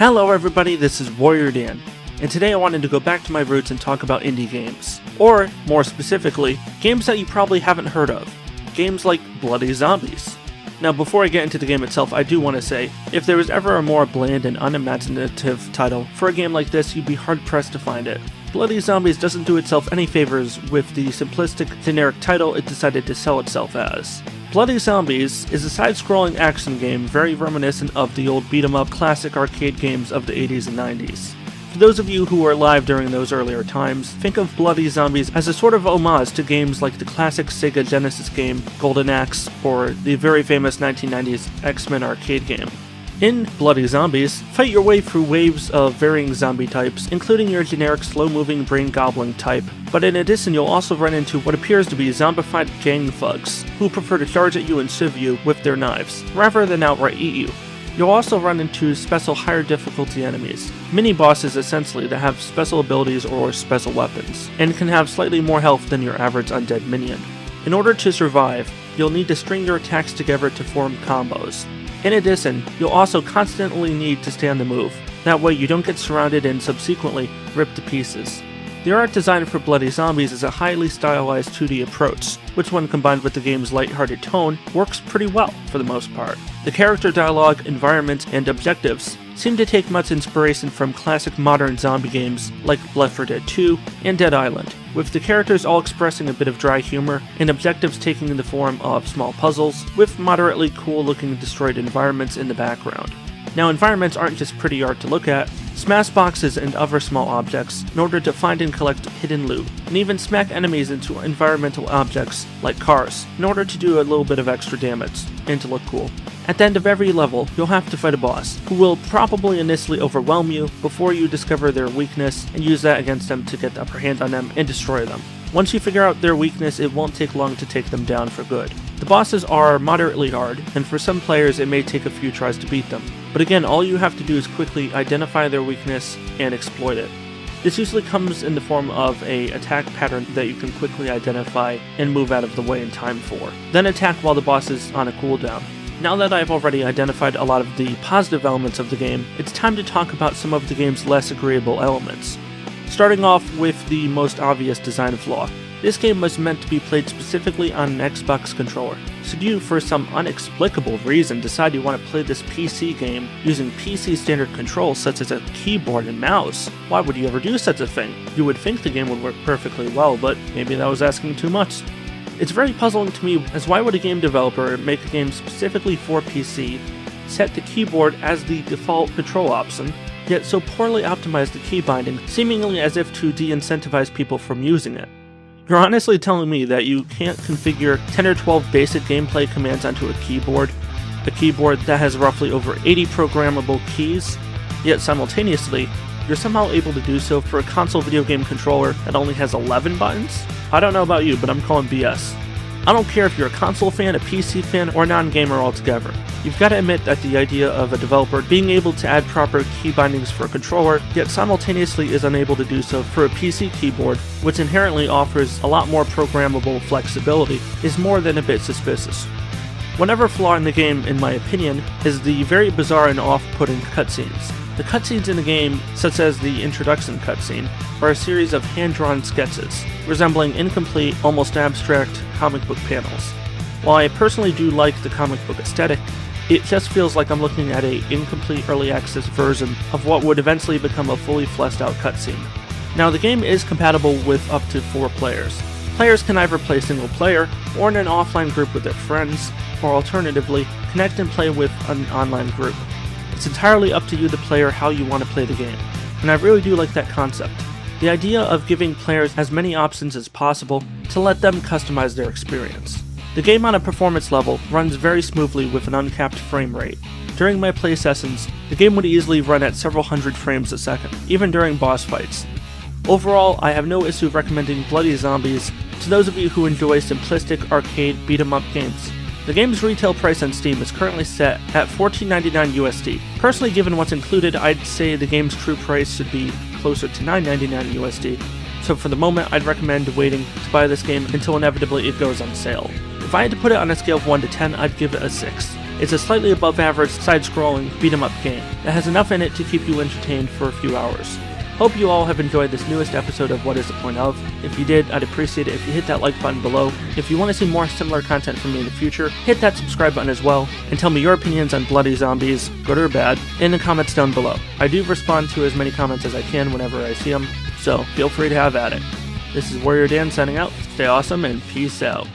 Hello everybody, this is WarriorDan, and today I wanted to go back to my roots and talk about indie games. Or, more specifically, games that you probably haven't heard of. Games like Bloody Zombies. Now before I get into the game itself, I do want to say, if there was ever a more bland and unimaginative title for a game like this, you'd be hard-pressed to find it. Bloody Zombies doesn't do itself any favors with the simplistic, generic title it decided to sell itself as. Bloody Zombies is a side-scrolling action game very reminiscent of the old beat-em-up classic arcade games of the 80s and 90s. For those of you who were alive during those earlier times, think of Bloody Zombies as a sort of homage to games like the classic Sega Genesis game Golden Axe or the very famous 1990s X-Men arcade game. In Bloody Zombies, fight your way through waves of varying zombie types, including your generic slow-moving brain gobbling type, but in addition you'll also run into what appears to be zombified gang thugs, who prefer to charge at you and sieve you with their knives, rather than outright eat you. You'll also run into special higher difficulty enemies, mini-bosses essentially that have special abilities or special weapons, and can have slightly more health than your average undead minion. In order to survive, you'll need to string your attacks together to form combos. In addition, you'll also constantly need to stay on the move, that way you don't get surrounded and subsequently ripped to pieces. The art design for Bloody Zombies is a highly stylized 2D approach, which when combined with the game's lighthearted tone, works pretty well for the most part. The character dialogue, environments, and objectives seem to take much inspiration from classic modern zombie games like Left 4 Dead 2 and Dead Island, with the characters all expressing a bit of dry humor and objectives taking the form of small puzzles with moderately cool looking destroyed environments in the background. Now environments aren't just pretty art to look at, smash boxes and other small objects in order to find and collect hidden loot, and even smack enemies into environmental objects like cars in order to do a little bit of extra damage and to look cool. At the end of every level, you'll have to fight a boss, who will probably initially overwhelm you before you discover their weakness and use that against them to get the upper hand on them and destroy them. Once you figure out their weakness, it won't take long to take them down for good. The bosses are moderately hard, and for some players it may take a few tries to beat them. But again, all you have to do is quickly identify their weakness and exploit it. This usually comes in the form of an attack pattern that you can quickly identify and move out of the way in time for. Then attack while the boss is on a cooldown. Now that I've already identified a lot of the positive elements of the game, it's time to talk about some of the game's less agreeable elements. Starting off with the most obvious design flaw. This game was meant to be played specifically on an Xbox controller. Should you, for some inexplicable reason, decide you want to play this PC game using PC standard controls such as a keyboard and mouse, why would you ever do such a thing? You would think the game would work perfectly well, but maybe that was asking too much. It's very puzzling to me as why would a game developer make a game specifically for PC, set the keyboard as the default control option, yet so poorly optimize the key binding, seemingly as if to de-incentivize people from using it. You're honestly telling me that you can't configure 10 or 12 basic gameplay commands onto a keyboard that has roughly over 80 programmable keys, yet simultaneously, you're somehow able to do so for a console video game controller that only has 11 buttons? I don't know about you, but I'm calling BS. I don't care if you're a console fan, a PC fan, or a non-gamer altogether. You've got to admit that the idea of a developer being able to add proper key bindings for a controller, yet simultaneously is unable to do so for a PC keyboard, which inherently offers a lot more programmable flexibility, is more than a bit suspicious. One other flaw in the game, in my opinion, is the very bizarre and off-putting cutscenes. The cutscenes in the game, such as the introduction cutscene, are a series of hand-drawn sketches, resembling incomplete, almost abstract comic book panels. While I personally do like the comic book aesthetic, it just feels like I'm looking at an incomplete early access version of what would eventually become a fully fleshed out cutscene. Now the game is compatible with up to 4 players. Players can either play single player, or in an offline group with their friends, or alternatively, connect and play with an online group. It's entirely up to you the player how you want to play the game, and I really do like that concept. The idea of giving players as many options as possible to let them customize their experience. The game on a performance level runs very smoothly with an uncapped frame rate. During my play sessions, the game would easily run at several hundred frames a second, even during boss fights. Overall, I have no issue recommending Bloody Zombies to those of you who enjoy simplistic arcade beat-em-up games. The game's retail price on Steam is currently set at $14.99 USD. Personally, given what's included, I'd say the game's true price should be closer to $9.99 USD. So for the moment, I'd recommend waiting to buy this game until inevitably it goes on sale. If I had to put it on a scale of 1 to 10, I'd give it a 6. It's a slightly above average side-scrolling beat-em-up game that has enough in it to keep you entertained for a few hours. Hope you all have enjoyed this newest episode of What is the Point Of. If you did, I'd appreciate it if you hit that like button below. If you want to see more similar content from me in the future, hit that subscribe button as well, and tell me your opinions on bloody zombies, good or bad, in the comments down below. I do respond to as many comments as I can whenever I see them, so feel free to have at it. This is WarriorDan signing out. Stay awesome and peace out.